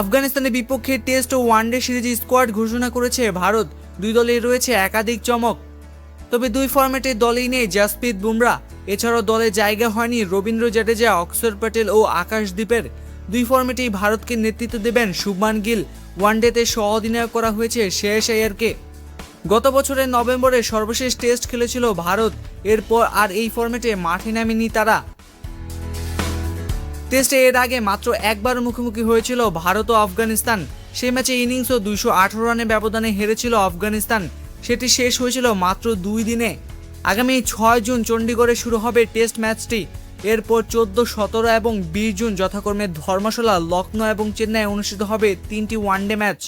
আফগানিস্তানের বিপক্ষে টেস্ট ও one day series squad ঘোষণা করেছে ভারত। দুই দলেই রয়েছে একাধিক চমক। তবে দুই ফরম্যাটের দলেই নেই জাসপ্রীত বুমরা। এছাড়াও দলে জায়গা হয়নি রবীন্দ্র জাডেজা, অক্ষর প্যাটেল ও আকাশদীপের। দুই ফরম্যাটেই ভারতকে নেতৃত্ব দেবেন শুভমান গিল। ওয়ানডেতে সহ অধিনায়ক করা হয়েছে শ্রেয়স আইয়ারকে। গত বছরের নভেম্বরে সর্বশেষ টেস্ট খেলেছিল ভারত। এরপর আর এই ফরম্যাটে মাঠে নামেনি তারা। টেস্টে এর আগে মাত্র একবার মুখোমুখি হয়েছিল ভারত ও আফগানিস্তান। সেই ম্যাচে ইনিংস ও 218 রানের ব্যবধানে হেরেছিল আফগানিস্তান। সেটি শেষ হয়েছিল মাত্র 2 দিনে। আগামী 6 জুন চণ্ডীগড়ে শুরু হবে টেস্ট ম্যাচটি। এরপর 14, 17 এবং 20 জুন যথাক্রমে ধর্মশালা, লখনৌ এবং চেন্নাই অনুষ্ঠিত হবে 3টি ওয়ানডে ম্যাচ।